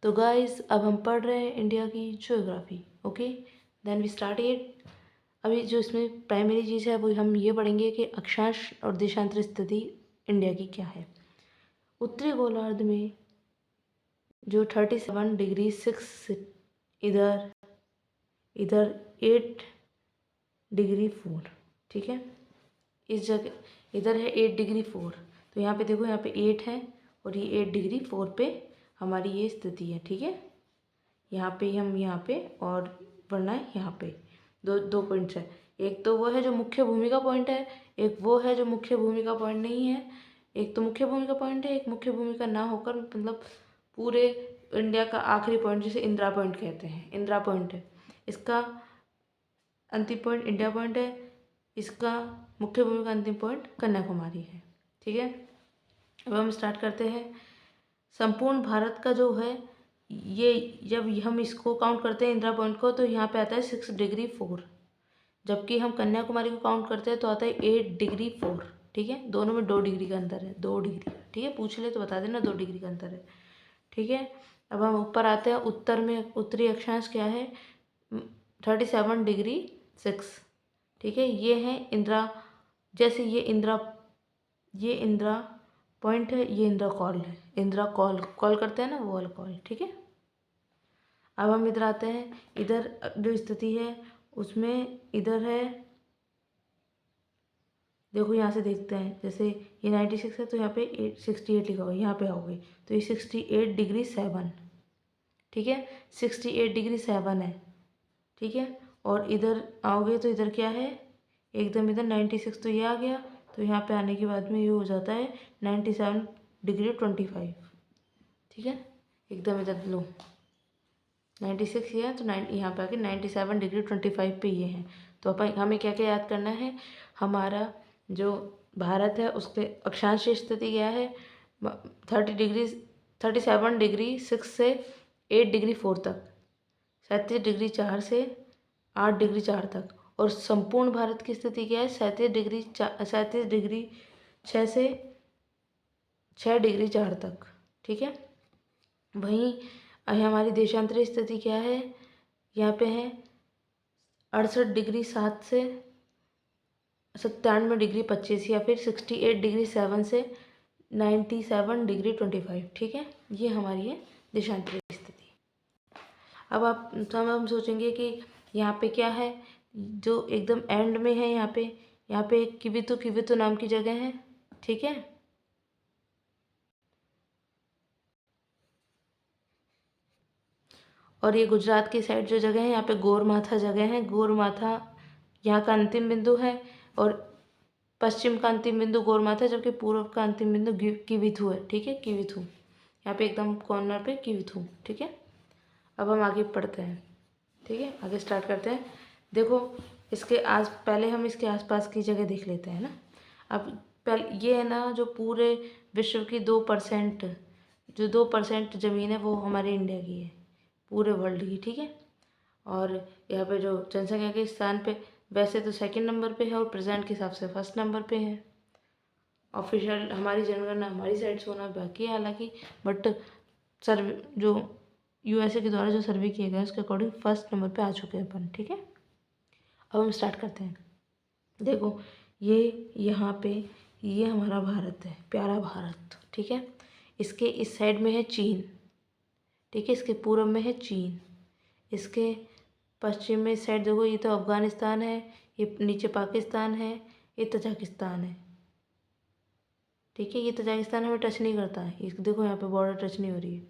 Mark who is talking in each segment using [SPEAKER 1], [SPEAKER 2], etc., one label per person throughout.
[SPEAKER 1] तो गाइस अब हम पढ़ रहे हैं इंडिया की geography. Okay, then we start it. अभी जो इसमें प्राइमरी चीज़ है वो हम ये पढ़ेंगे कि अक्षांश और देशांतर स्थिति इंडिया की क्या है। उत्तरी गोलार्ध में जो 37°6 इधर इधर 8°4, ठीक है। इस जगह इधर है 8°4, तो यहाँ पे देखो, यहाँ पे 8 है और ये 8°4 पे हमारी ये स्थिति है, ठीक है। यहाँ पे हम यहाँ पे और वरना यहाँ पे दो पॉइंट्स है। एक तो वो है जो मुख्य भूमि का पॉइंट है, एक वो है जो मुख्य भूमि का पॉइंट नहीं है। एक तो मुख्य भूमि का पॉइंट है, एक मुख्य भूमि का ना होकर मतलब पूरे इंडिया का आखिरी पॉइंट, जिसे इंदिरा पॉइंट कहते हैं, इंदिरा पॉइंट है। इसका अंतिम पॉइंट इंडिया पॉइंट है, इसका मुख्य भूमि का अंतिम पॉइंट कन्याकुमारी है, ठीक है। अब हम स्टार्ट करते हैं। संपूर्ण भारत का जो है ये, जब हम इसको काउंट करते हैं इंदिरा पॉइंट को, तो यहाँ पे आता है 6°4, जबकि हम कन्याकुमारी को काउंट करते हैं तो आता है 8°4, ठीक है। दोनों में 2 डिग्री का अंतर है, 2 डिग्री का, ठीक है। पूछ ले तो बता देना 2 डिग्री का अंतर है, ठीक है। अब हम ऊपर आते हैं। उत्तर में उत्तरी अक्षांश क्या है, 37°6, ठीक है। ये है इंदिरा, जैसे ये इंदिरा पॉइंट है, ये इंदिरा कॉल है, इंदिरा कॉल करते हैं ना, वो वाला कॉल, ठीक है। अब हम इधर आते हैं। इधर जो स्थिति है उसमें इधर है, देखो यहाँ से देखते हैं, जैसे ये 96 है तो यहाँ पे 68 लिखा हुआ है, यहाँ पे आओगे तो ये 68°7, ठीक है। 68°7 है, ठीक है। और इधर आओगे तो इधर क्या है, एकदम इधर 96, तो ये आ गया। तो यहाँ पे आने के बाद में ये हो जाता है 97°25, ठीक है। एकदम इधर लो 96 ये है, तो यहाँ पे आके 97°25 पे ये है। तो अपन हमें क्या क्या याद करना है, हमारा जो भारत है उसके अक्षांश स्थिति क्या है, 37°6 से 8°4 तक, 37°4 से 8°4 तक। और संपूर्ण भारत की स्थिति क्या है, 37°6 से 6°4 तक, ठीक है। वहीं हमारी देशांतरी स्थिति क्या है, यहाँ पे है 68°7 से 97°25, या फिर 68°7 से 97°25, ठीक है। ये हमारी है देशांतरी स्थिति। अब हम सोचेंगे कि यहाँ पे क्या है, जो एकदम एंड में है, यहाँ पे किवितु नाम की जगह है, ठीक है। और ये गुजरात की साइड जो जगह है, यहाँ पे गोरमाथा जगह है। गोरमाथा यहाँ का अंतिम बिंदु है, और पश्चिम का अंतिम बिंदु गोरमाथा, जबकि पूर्व का अंतिम बिंदु किविथु है, ठीक है। किविथु यहाँ पे एकदम कॉर्नर पे किविथु, ठीक है। अब हम आगे पढ़ते हैं, ठीक है, आगे स्टार्ट करते हैं। देखो पहले हम इसके आसपास की जगह देख लेते हैं ना। अब पहले ये है ना, जो पूरे विश्व की 2%, जो 2% ज़मीन है वो हमारे इंडिया की है, पूरे वर्ल्ड की, ठीक है। और यहाँ पे जो जनसंख्या के स्थान पे वैसे तो सेकंड नंबर पे है, और प्रेजेंट के हिसाब से फर्स्ट नंबर पे है। ऑफिशियल हमारी जनगणना हमारी साइड से होना बाकी है हालांकि, बट सर्वे जो यूएसए के द्वारा जो सर्वे किए गए उसके अकॉर्डिंग फर्स्ट नंबर पे आ चुके हैं अपन, ठीक है। अब हम स्टार्ट करते हैं। देखो ये यहाँ पे ये हमारा भारत है, प्यारा भारत, ठीक है। इसके इस साइड में है चीन, ठीक है। इसके पूर्व में है चीन, इसके पश्चिम में साइड देखो, ये तो अफगानिस्तान है, ये नीचे पाकिस्तान है, ये तजाकिस्तान है, ठीक है। ये तजाकिस्तान हमें टच नहीं करता है, ये देखो यहाँ पे बॉर्डर टच नहीं हो रही है,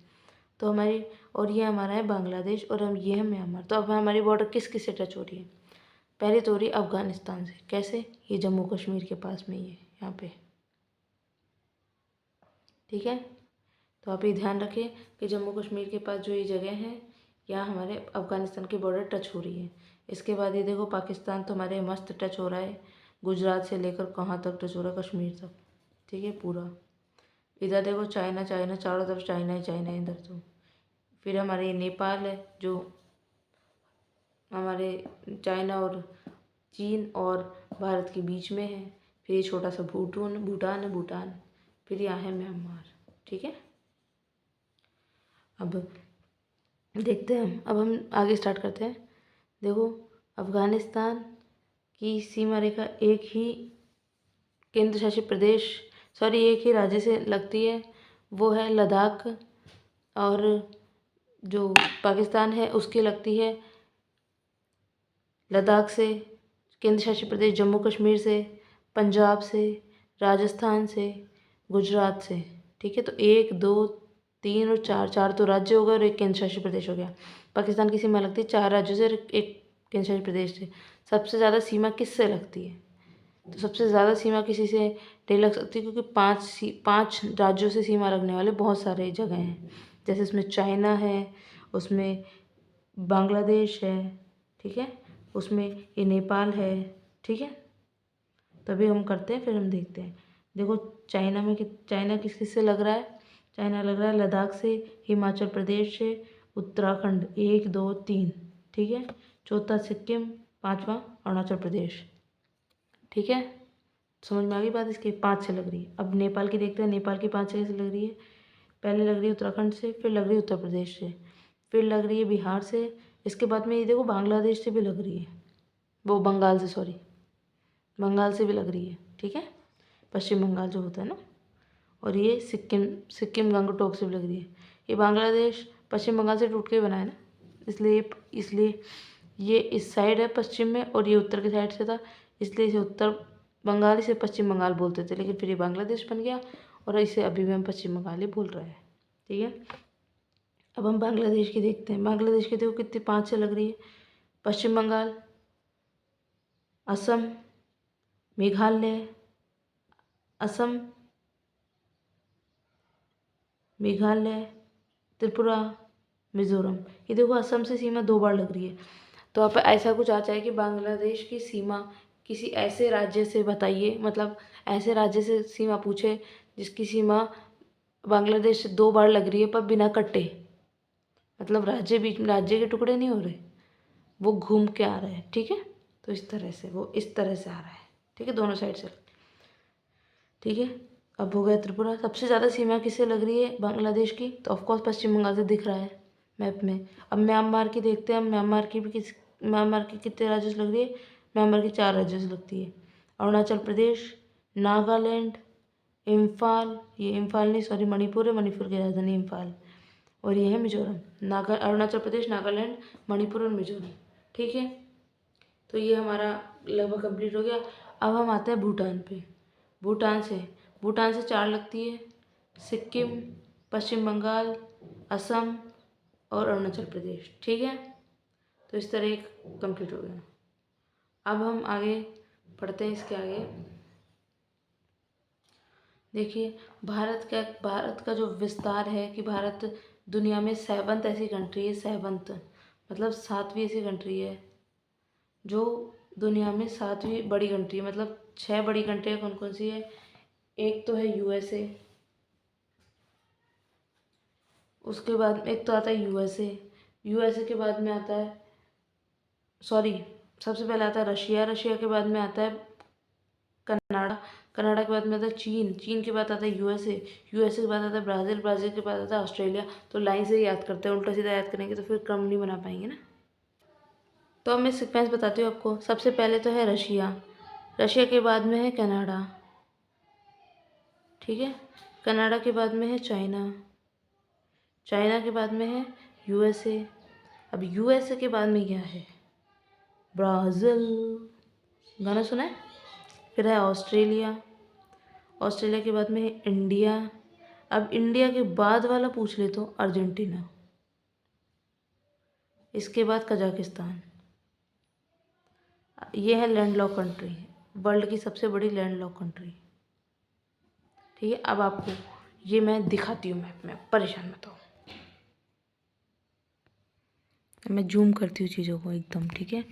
[SPEAKER 1] तो हमारी, और ये हमारा है बांग्लादेश, और ये है म्यांमार। तो अब हमारी बॉर्डर किस किस से टच हो रही है, पहले तो हो रही है अफगानिस्तान से। कैसे, ये जम्मू कश्मीर के पास में ही है यहाँ पे, ठीक है। तो आप ये ध्यान रखें कि जम्मू कश्मीर के पास जो ये जगह है, यहाँ हमारे अफगानिस्तान की बॉर्डर टच हो रही है। इसके बाद ये देखो पाकिस्तान तो हमारे मस्त टच हो रहा है, गुजरात से लेकर कहाँ तक टच हो रहा है, कश्मीर तक, ठीक है पूरा। इधर देखो चाइना चारों तरफ चाइना ही चाइना है इधर तो। फिर हमारे ये नेपाल है, जो हमारे चाइना और चीन और भारत के बीच में है। फिर ये छोटा सा भूटान है। फिर यहाँ है म्यांमार, ठीक है। अब देखते हैं हम। अब हम आगे स्टार्ट करते हैं। देखो, अफ़गानिस्तान की सीमा रेखा एक ही केंद्र शासित प्रदेश, सॉरी एक ही राज्य से लगती है, वो है लद्दाख। और जो पाकिस्तान है उसकी लगती है लद्दाख से, केंद्र शासित प्रदेश जम्मू कश्मीर से, पंजाब से, राजस्थान से, गुजरात से। ठीक है, तो 1 2 3 और 4, 4 तो राज्य हो गए और एक केंद्र शासित प्रदेश हो गया। पाकिस्तान की सीमा लगती है 4 राज्यों से और एक केंद्र शासित प्रदेश से। सबसे ज़्यादा सीमा किससे लगती है? तो सबसे ज़्यादा सीमा किसी से नहीं लग सकती, क्योंकि 5 राज्यों से सीमा लगने वाले बहुत सारे जगह हैं। जैसे इसमें चाइना है, उसमें बांग्लादेश है, ठीक है, उसमें ये नेपाल है। ठीक है, तभी हम करते हैं, फिर हम देखते हैं। देखो, चाइना किस किस से लग रहा है? चाइना लग रहा है लद्दाख से, हिमाचल प्रदेश से, उत्तराखंड 1 2 3, ठीक है, चौथा सिक्किम, पांचवा अरुणाचल प्रदेश। ठीक है, समझ में आ गई बात? इसकी 5 से लग रही है। अब नेपाल की देखते हैं, नेपाल की 5 से कैसे लग रही है। पहले लग रही है उत्तराखंड से, फिर लग रही है उत्तर प्रदेश से, फिर लग रही है बिहार से। इसके बाद में ये देखो बांग्लादेश से भी लग रही है, वो बंगाल से, सॉरी बंगाल से भी लग रही है। ठीक है, पश्चिम बंगाल जो होता है ना। और ये सिक्किम गंगटोक से भी लग रही है। ये बांग्लादेश पश्चिम बंगाल से टूट के बना है ना, इसलिए ये इस साइड है पश्चिम में, और ये उत्तर की साइड से था, इसलिए इसे उत्तर बंगाल, इसे पश्चिम बंगाल बोलते थे, लेकिन फिर ये बांग्लादेश बन गया और इसे अभी भी हम पश्चिम बंगाल ही बोल रहे हैं। ठीक है, अब हम बांग्लादेश की देखते हैं। बांग्लादेश की देखो कितनी 5 से लग रही है। पश्चिम बंगाल, असम, मेघालय, असम, मेघालय, त्रिपुरा, मिज़ोरम। ये देखो असम से सीमा 2 बार लग रही है। तो आप ऐसा कुछ आ जाए कि बांग्लादेश की सीमा किसी ऐसे राज्य से बताइए, मतलब ऐसे राज्य से सीमा पूछे जिसकी सीमा बांग्लादेश से 2 बार लग रही है पर बिना कटे, मतलब राज्य के टुकड़े नहीं हो रहे, वो घूम के आ रहे हैं। ठीक है, तो इस तरह से वो इस तरह से आ रहा है। ठीक है, दोनों साइड से। ठीक है, अब हो गया त्रिपुरा। सबसे ज़्यादा सीमा किससे लग रही है बांग्लादेश की? तो ऑफकोर्स पश्चिम बंगाल से दिख रहा है मैप में। अब म्यांमार की देखते हैं। म्यांमार की कितने राज्यों से लग रही है? म्यांमार की 4 राज्यों से लगती है। अरुणाचल प्रदेश, नागालैंड, इम्फाल, ये इम्फाल नहीं सॉरी मणिपुर है, मणिपुर की राजधानी इम्फाल। और ये है मिजोरम। अरुणाचल प्रदेश, नागालैंड, मणिपुर और मिजोरम। ठीक है, तो ये हमारा लगभग कंप्लीट हो गया। अब हम आते हैं भूटान पे। भूटान से 4 लगती है, सिक्किम, पश्चिम बंगाल, असम और अरुणाचल प्रदेश। ठीक है, तो इस तरह एक कंप्लीट हो गया। अब हम आगे पढ़ते हैं इसके आगे। देखिए, भारत का जो विस्तार है कि भारत दुनिया में 7th ऐसी कंट्री है, 7th मतलब 7वीं ऐसी कंट्री है जो दुनिया में 7वीं बड़ी कंट्री, मतलब 6 बड़ी कंट्रियाँ कौन कौन सी है? एक तो है यूएसए, उसके बाद एक तो आता है यूएसए के बाद में आता है, सॉरी सबसे पहले आता है रशिया के बाद में आता है कनाडा के बाद में आता है चीन के बाद आता है यूएसए के बाद आता है ब्राज़ील के बाद आता है ऑस्ट्रेलिया। तो लाइन से याद करते हैं, उल्टा सीधा याद करेंगे तो फिर क्रम नहीं बना पाएंगे ना। तो अब मैं सीक्वेंस बताती हूँ आपको। सबसे पहले तो है रशिया के बाद में है कनाडा, ठीक है, कनाडा के बाद में है चाइना के बाद में है यूएसए। अब यूएसए के बाद में क्या है? ब्राज़ील, गाना सुना है। फिर है ऑस्ट्रेलिया के बाद में है इंडिया। अब इंडिया के बाद वाला पूछ ले तो अर्जेंटीना, इसके बाद कजाकिस्तान। ये है लैंडलॉक कंट्री, वर्ल्ड की सबसे बड़ी लैंडलॉक कंट्री। ठीक है, अब आपको ये मैं दिखाती हूँ मैप में, परेशान मत हो, मैं जूम करती हूँ चीज़ों को एकदम। ठीक है,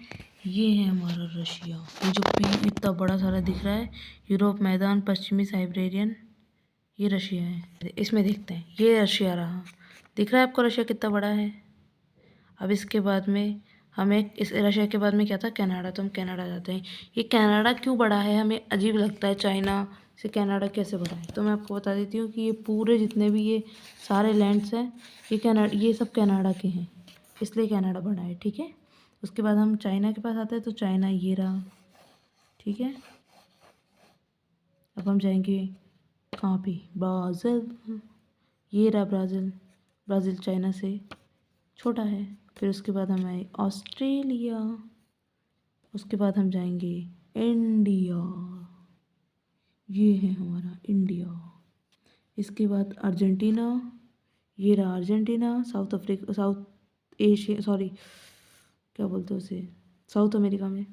[SPEAKER 1] ये है हमारा रशिया, ये जो पेन इतना बड़ा सारा दिख रहा है, यूरोप मैदान, पश्चिमी साइबेरियन, ये रशिया है। इसमें देखते हैं, ये रशिया रहा, दिख रहा है आपको रशिया कितना बड़ा है। अब इसके बाद में हमें इस रशिया के बाद में क्या था? कनाडा। तो हम कनाडा जाते हैं। ये कनाडा क्यों बड़ा है? हमें अजीब लगता है, चाइना से कनाडा कैसे बड़ा है? तो मैं आपको बता देती हूँ कि ये पूरे जितने भी ये सारे लैंड्स हैं, ये सब कनाडा के हैं। इसलिए कनाडा बड़ा है, ठीक है। उसके बाद हम चाइना के पास आते हैं, तो चाइना ये रहा, ठीक है। अब हम जाएंगे कहाँ पे, ब्राज़ील, ये रहा ब्राज़ील। ब्राज़ील चाइना से छोटा है। फिर उसके बाद हम आए ऑस्ट्रेलिया, उसके बाद हम जाएंगे इंडिया, ये है हमारा इंडिया। इसके बाद अर्जेंटीना, ये रहा Argentina. South Africa, south Asia, sorry क्या बोलते हैं उसे, साउथ अमेरिका में,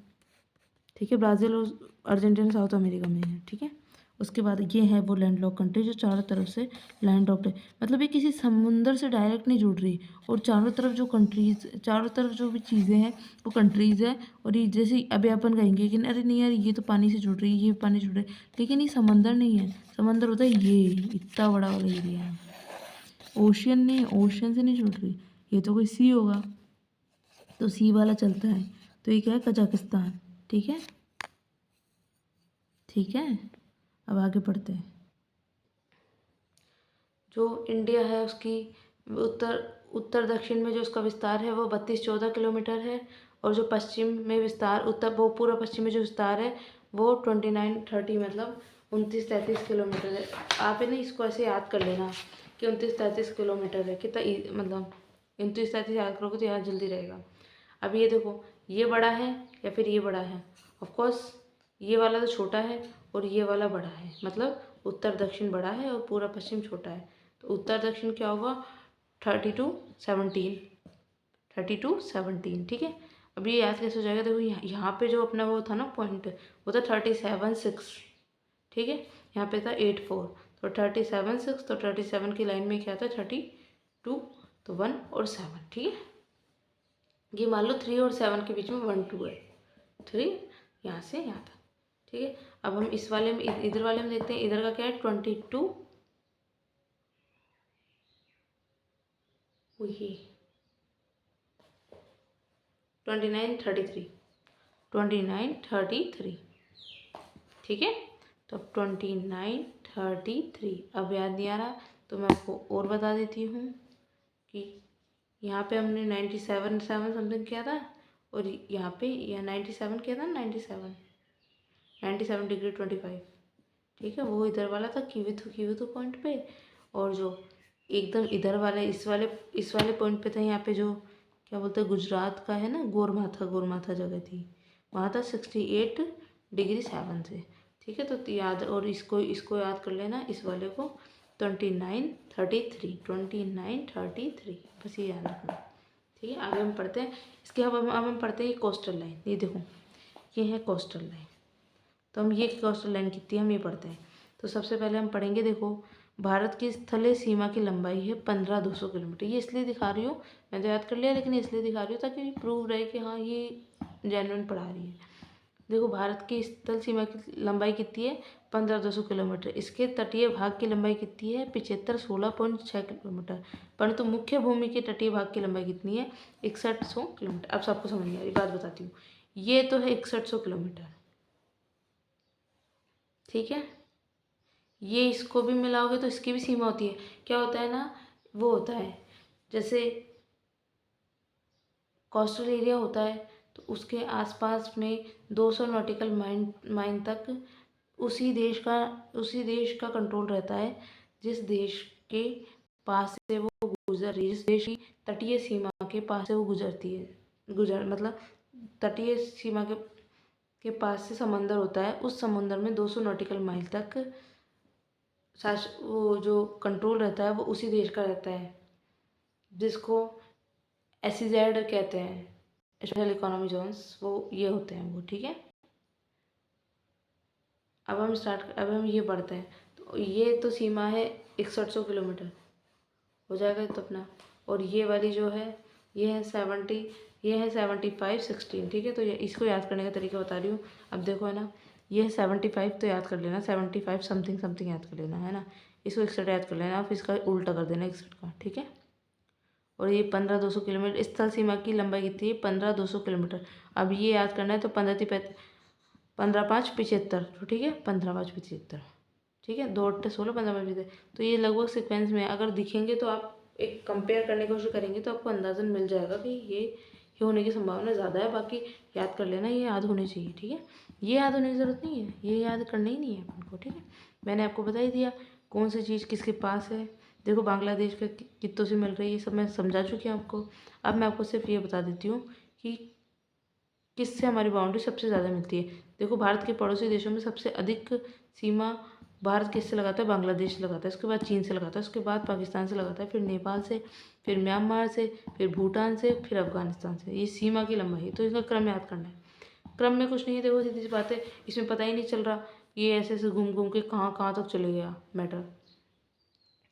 [SPEAKER 1] ठीक है। ब्राज़ील और अर्जेंटीना साउथ अमेरिका में है, ठीक है। उसके बाद ये है वो लैंडलॉक कंट्री जो चारों तरफ से लैंड लॉक्ड है, मतलब ये किसी समुंदर से डायरेक्ट नहीं जुड़ रही, और चारों तरफ जो कंट्रीज, चारों तरफ जो भी चीज़ें हैं वो कंट्रीज़ है। और ये जैसे अभी अपन कहेंगे कि अरे नहीं यार ये तो पानी से जुड़ रही है, ये पानी से जुड़ रही है, लेकिन ये समंदर नहीं है। समंदर होता है ये इतना बड़ा वाला एरिया है, ओशियन नहीं, ओशियन से नहीं जुड़ रही, ये तो कोई सी होगा, तो सी वाला चलता है। तो ये क्या है, कजाकिस्तान, ठीक है, ठीक है। अब आगे बढ़ते हैं। जो इंडिया है उसकी उत्तर उत्तर दक्षिण में जो उसका विस्तार है वो 32-14 किलोमीटर है, और जो पश्चिम में विस्तार, उत्तर वो पूर्व पश्चिम में जो विस्तार है वो 29-30 मतलब 29-33 किलोमीटर है। आप है ना इसको ऐसे याद कर लेना कि 29-33 किलोमीटर है, कितना मतलब 29-33 याद करोगे तो याद जल्दी रहेगा। अब ये देखो, ये बड़ा है या फिर ये बड़ा है, ऑफकोर्स ये वाला तो छोटा है और ये वाला बड़ा है, मतलब उत्तर दक्षिण बड़ा है और पूरा पश्चिम छोटा है। तो उत्तर दक्षिण क्या होगा, 32-17, 32-17, ठीक है। अब ये याद कैसे हो जाएगा, देखो यहाँ पे जो अपना वो था ना पॉइंट, वो था 37-6, ठीक है। यहाँ पे था 84, तो 37-6, तो 37 की लाइन में क्या था 32, तो 1 और 7, ठीक है। ये मान लो 3 और 7 के बीच में 1-2 है, 3 यहाँ से यहाँ तक, ठीक है। अब हम इस वाले में, इधर वाले में देखते हैं, इधर का क्या है 22, ये 29-33, 29-33, ठीक है। तो अब 29-33, अब याद नहीं आ रहा तो मैं आपको और बता देती हूँ कि यहाँ पे हमने 97 समथिंग किया था, और यहाँ पे यहाँ 97 किया था, 97 डिग्री 25, ठीक है। वो इधर वाला था कीविथु पॉइंट पे, और जो एकदम इधर वाले इस वाले पॉइंट पे था, यहाँ पे जो क्या बोलते हैं गुजरात का है ना, गोरमाथा जगह थी, वहाँ था 68 डिग्री 7 से, ठीक है। तो याद, और इसको याद कर लेना, इस वाले को 29-33, बस ये याद रखना, ठीक है। आगे हम पढ़ते हैं इसके, अब हम पढ़ते हैं कोस्टल लाइन। ये देखो ये है कोस्टल लाइन, तो हम ये कोस्टल लाइन कितनी हम ये पढ़ते हैं। तो सबसे पहले हम पढ़ेंगे, देखो भारत की स्थलीय सीमा की लंबाई है 15,200 किलोमीटर। ये इसलिए दिखा रही हूँ, मैं तो याद कर लिया, लेकिन इसलिए दिखा रही हूँ ताकि प्रूव रहे कि हाँ ये जेन्युइन पढ़ा रही है। देखो भारत की स्थल सीमा की लंबाई कितनी है 15,200 किलोमीटर। इसके तटीय भाग की लंबाई कितनी है 16.6 किलोमीटर, परंतु मुख्य भूमि के तटीय भाग की लंबाई कितनी है 6100 किलोमीटर। अब सबको समझ में आ रही बात, बताती हूँ। ये तो है 6100 किलोमीटर, ठीक है। ये इसको भी मिलाओगे तो इसकी भी सीमा होती है, क्या होता है ना, वो होता है जैसे कोस्टल एरिया होता है, तो उसके आसपास में 200 नॉटिकल माइल तक उसी देश का कंट्रोल रहता है, जिस देश के पास से वो गुजर रही है, जिस देश की तटीय सीमा के पास से वो गुजरती है, मतलब तटीय सीमा के पास से समंदर होता है, उस समंदर में 200 नॉटिकल माइल तक वो जो कंट्रोल रहता है वो उसी देश का रहता है, जिसको एसईजेड कहते हैं, स्पेशल इकोनॉमी जोन्स, वो ये होते हैं वो, ठीक है। अब हम ये पढ़ते हैं, तो ये तो सीमा है 6100 किलोमीटर हो जाएगा तो अपना, और ये वाली जो है ये है 75-16, ठीक है। तो ये इसको याद करने का तरीका बता रही हूँ। अब देखो है ना, ये 75 तो याद कर लेना, 75 समथिंग याद कर लेना, है ना। इसको 61 याद कर लेना, फिर इसका उल्टा कर देना 61 का, ठीक है। और ये 15,200 किलोमीटर, स्थल सीमा की लंबाई कितनी है 15,200 किलोमीटर। अब ये याद करना है, तो 15-5-75, तो ठीक है 15-5-75, ठीक है। 2 8 16, 15-5-75, तो ये लगभग सिक्वेंस में अगर दिखेंगे तो आप एक कंपेयर करने की कोशिश करेंगे तो आपको अंदाज़ा मिल जाएगा कि ये होने की संभावना ज़्यादा है। बाकी याद कर लेना, ये याद होनी चाहिए, ठीक है। ये याद होने की ज़रूरत नहीं है, ये याद करना ही नहीं है अपन को, ठीक है। मैंने आपको बता ही दिया कौन सी चीज़ किसके पास है। देखो बांग्लादेश का कितों से मिल रही है, ये सब मैं समझा चुकी हूँ आपको। अब मैं आपको सिर्फ ये बता देती हूँ कि किससे हमारी बाउंड्री सबसे ज़्यादा मिलती है। देखो भारत के पड़ोसी देशों में सबसे अधिक सीमा भारत किससे लगाता है, बांग्लादेश से लगाता है, उसके बाद चीन से लगाता है, उसके बाद पाकिस्तान से लगाता है, फिर नेपाल से, फिर म्यांमार से, फिर भूटान से, फिर अफगानिस्तान से। ये सीमा की लंबाई है, तो इसका क्रम याद करना है। क्रम में कुछ नहीं है, देखो सीधी सी बात है, इसमें पता ही नहीं चल रहा ये ऐसे ऐसे घूम घूम के कहाँ कहाँ तक चले गया मैटर।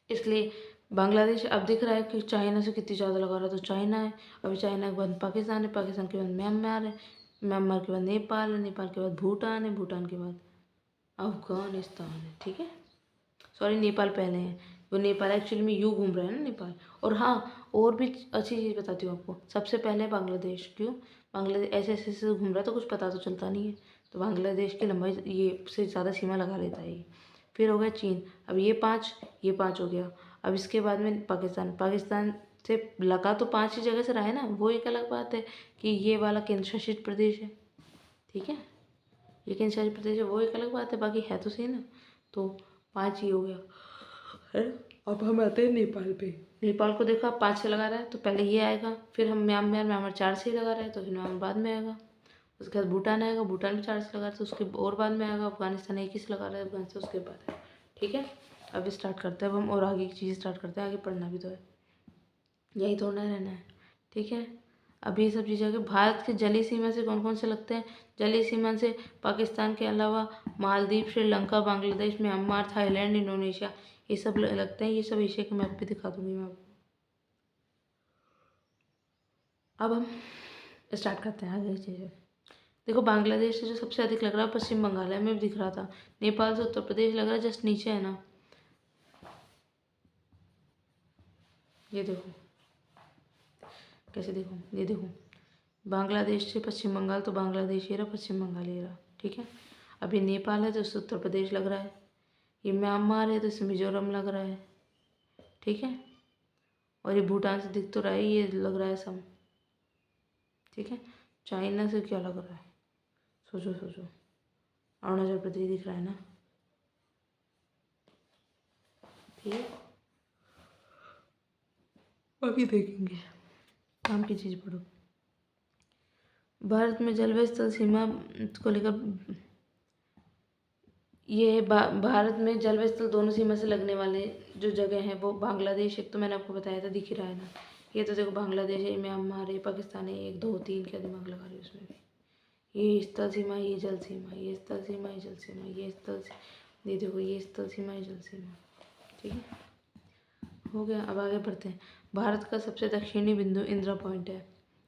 [SPEAKER 1] इसलिए बांग्लादेश अब दिख रहा है कि चाइना से कितनी ज़्यादा लगा रहा है, तो चाइना है, अभी चाइना के बाद पाकिस्तान है, पाकिस्तान के बाद म्यांमार है, म्यांमार के बाद नेपाल है, नेपाल के बाद भूटान है, भूटान के बाद अफगानिस्तान है, ठीक है। सॉरी नेपाल पहले है, वो नेपाल एक्चुअली में यूँ घूम रहा है ना नेपाल। और हाँ, और भी अच्छी चीज़ बताती हूँ आपको, सबसे पहले बांग्लादेश। क्यों? बांग्लादेश ऐसे ऐसे ऐसे घूम रहा है तो कुछ पता तो चलता नहीं है, तो बांग्लादेश की लंबाई ये से ज़्यादा सीमा लगा लेता है ये। फिर हो गया चीन, अब ये पाँच हो गया। अब इसके बाद में पाकिस्तान, पाकिस्तान से लगा तो 5 ही जगह से रहा है ना, वो एक अलग बात है कि ये वाला केंद्र शासित प्रदेश है, ठीक है। ये केंद्र शासित प्रदेश है, वो एक अलग बात है, बाकी है तो सही ना। तो 5 ही हो गया है। अब हम आते हैं नेपाल पे। नेपाल को देखो आप 5 से लगा रहा है तो पहले ये आएगा, फिर हम म्यांमार 4 से ही लगा रहे हैं तो फिर म्यांमार बाद में आएगा। उसके बाद भूटान आएगा, भूटान भी 4 से लगा रहा है तो उसके और बाद में आएगा। अफगानिस्तान 1 ही से लगा रहा है, अफगानिस्तान उसके बाद है, ठीक है। अब स्टार्ट करते हैं अब हम, और आगे की चीज़ स्टार्ट करते हैं, आगे पढ़ना भी तो है, यही थोड़ा रहना है, ठीक है। अब ये सब चीज़ें आगे, भारत की जलीय सीमा से कौन कौन से लगते हैं? जलीय सीमा से पाकिस्तान के अलावा Maldives, Sri Lanka, Bangladesh, Myanmar, Thailand, Indonesia, ये सब लगते हैं। ये सब एशिया के मैप पे दिखा दूंगी मैं आपको। अब हम स्टार्ट करते हैं आगे की चीज़ें। देखो बांग्लादेश से जो सबसे अधिक लग रहा है पश्चिम बंगाल है, में भी दिख रहा था। नेपाल से उत्तर प्रदेश लग रहा है, जस्ट नीचे है ना, ये देखो कैसे, देखो ये देखो, बांग्लादेश से पश्चिम बंगाल, तो बांग्लादेश ये रहा, पश्चिम बंगाल ये रहा, ठीक है। अभी नेपाल है तो इससे उत्तर प्रदेश लग रहा है, ये म्यांमार है तो इससे मिजोरम लग रहा है, ठीक है। और ये भूटान से दिख तो रहा है, ये लग रहा है सम, ठीक है। चाइना से क्या लग रहा है, सोचो सोचो, अरुणाचल प्रदेश दिख रहा है ना, ठीक है। अभी देखेंगे, काम की चीज़ पढ़ो। भारत में जलवायु स्थल सीमा को लेकर ये भारत में जलवायु स्थल दोनों सीमा से लगने वाले जो जगह हैं वो बांग्लादेश, एक तो मैंने आपको बताया था, दिख ही रहा है ना, ये तो देखो बांग्लादेश है, म्यांमार है, पाकिस्तान है, 1 2 3, क्या दिमाग लगा रही है उसमें भी। ये स्थल सीमा, ये जल सीमा, ये स्थल सीमा, ये जल सीमा, ये स्थल, ये देखो ये स्थल सीमा, ये जल सीमा, ठीक है। हो गया, अब आगे बढ़ते हैं। भारत का सबसे दक्षिणी बिंदु इंदिरा पॉइंट है,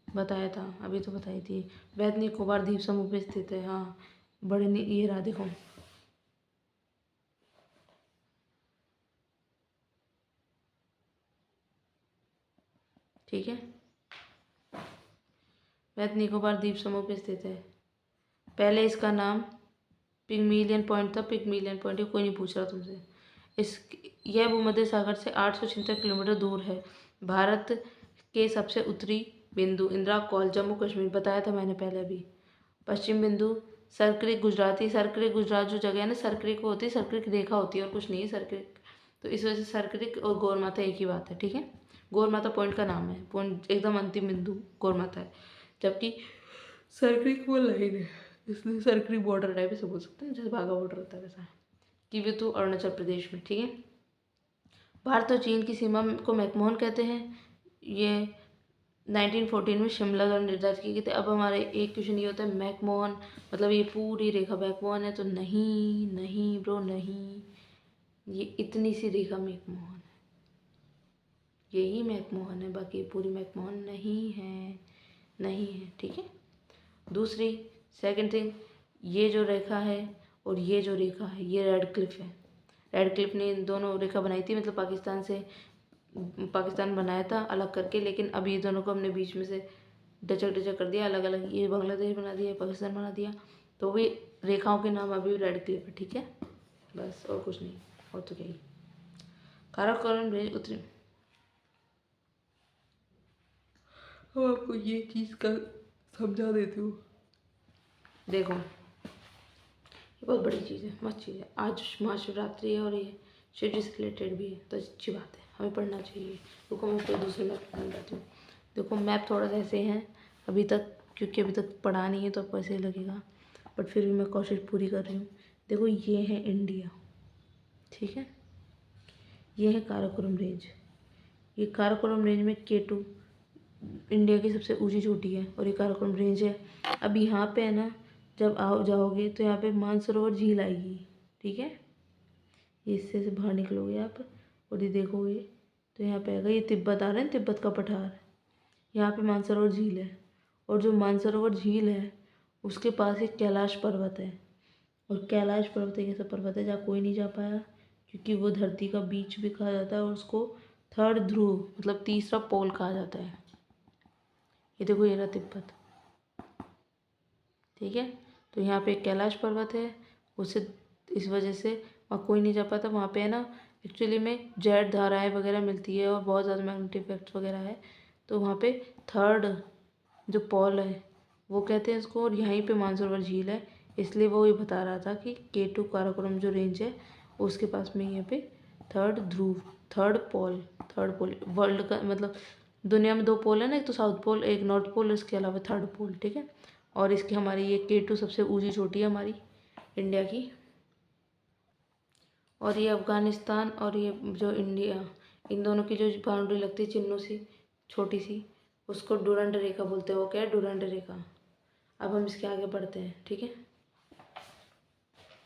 [SPEAKER 1] बताया था, अभी तो बताई थी। वैध निकोबार द्वीप समूह पे स्थित है, हाँ, ये रहा देखो, ठीक है। वैध निकोबार द्वीप समूह पे स्थित है। पहले इसका नाम पिग्मिलियन पॉइंट था, पिग्मिलियन पॉइंट, ये कोई नहीं पूछ रहा तुमसे। इस यह भूमध्य सागर से 876 किलोमीटर दूर है। भारत के सबसे उत्तरी बिंदु इंदिरा कॉल, जम्मू कश्मीर, बताया था मैंने पहले अभी। पश्चिम बिंदु सरक्रिक गुजराती, सरक्रिक गुजरात जो जगह है ना, सरक्रिक होती है, सरक्रिक रेखा होती है और कुछ नहीं है सरक्रिक, तो इस वजह से सरक्रिक और गौरमाथा एक ही बात है, ठीक है। गौरमाथा पॉइंट का नाम है, पॉइंट एकदम अंतिम बिंदु गौरमाथा है, जबकि सरक्रिक वो लाइन है, इसलिए सर्कल बॉर्डर टाइप से बोल सकते हैं, जैसे बाघा बॉर्डर होता है वैसा। किवीतु अरुणाचल प्रदेश में, ठीक है। भारत और चीन की सीमा को मैकमोहन कहते हैं। ये 1914 में शिमला द्वारा निर्धारित की गई थी। अब हमारे एक क्वेश्चन ये होता है मैकमोहन मतलब ये पूरी रेखा मैकमोहन है, तो नहीं नहीं ब्रो नहीं, ये इतनी सी रेखा मैकमोहन है, यही मैकमोहन है, बाकी ये पूरी मैकमोहन नहीं है, नहीं है, ठीक है। दूसरी सेकंड थिंग, ये जो रेखा है और ये जो रेखा है ये रेड क्लिफ है। रेड क्लिफ ने इन दोनों रेखा बनाई थी, मतलब पाकिस्तान बनाया था अलग करके, लेकिन अब ये दोनों को हमने बीच में से डचक डचक कर दिया अलग अलग, ये बांग्लादेश बना दिया, पाकिस्तान बना दिया, तो भी रेखाओं के नाम अभी रेड क्लिफ है, ठीक है। बस और कुछ नहीं, और तो क्या ही। काराकोरम रेंज उत्तरी हम आपको ये चीज़ का समझा देती हूँ। देखो, ये बहुत बड़ी चीज़ है, मस्त चीज़ है। आज महाशिवरात्रि है और ये शिव जी से रिलेटेड भी है, तो अच्छी बात है, हमें पढ़ना चाहिए। रुको मैं कोई दूसरे मैप बताती हूँ। देखो मैप थोड़ा सा ऐसे हैं अभी तक, क्योंकि अभी तक पढ़ा नहीं है तो आपको ऐसे ही लगेगा, बट फिर भी मैं कोशिश पूरी कर रही हूँ। देखो ये है इंडिया, ठीक है, ये है काराकोरम रेंज। ये काराकोरम रेंज में K2 इंडिया की सबसे ऊंची चोटी है और ये काराकोरम रेंज है। अब यहाँ पे है ना, जब आओ जाओगे तो यहाँ पे मानसरोवर झील आएगी, ठीक है। ये इससे से बाहर निकलोगे आप और ये देखोगे तो यहाँ पे आएगा, ये तिब्बत आ रहा है, तिब्बत का पठार। यहाँ पे मानसरोवर झील है और जो मानसरोवर झील है उसके पास एक कैलाश पर्वत है। और कैलाश पर्वत एक ऐसा पर्वत है जहाँ कोई नहीं जा पाया, क्योंकि वो धरती का बीच भी कहा जाता है और उसको थर्ड ध्रुव मतलब तीसरा पोल कहा जाता है। ये देखो ये रहा तिब्बत, ठीक है। तो यहाँ पे एक कैलाश पर्वत है, उससे इस वजह से वहाँ कोई नहीं जा पाता। वहाँ पे है ना एक्चुअली में जेट धाराएं वगैरह मिलती है और बहुत ज़्यादा मैग्नेटिक इफेक्ट्स वगैरह है, तो वहाँ पे थर्ड जो पोल है वो कहते हैं इसको। और यहीं पे मानसरोवर झील है, इसलिए वो ये बता रहा था कि K2 काराकोरम जो रेंज है उसके पास में यहाँ पे थर्ड ध्रुव, थर्ड पोल वर्ल्ड का मतलब दुनिया में 2 पोल है ना, एक तो साउथ पोल एक नॉर्थ पोल, इसके अलावा थर्ड पोल, ठीक है। और इसकी हमारी ये K2 सबसे ऊंची चोटी है हमारी इंडिया की। और ये अफ़गानिस्तान और ये जो इंडिया, इन दोनों की जो बाउंड्री लगती है चिन्हों सी छोटी सी, उसको डूरंड रेखा बोलते हैं। वो क्या है? डूरंड रेखा। अब हम इसके आगे बढ़ते हैं, ठीक है।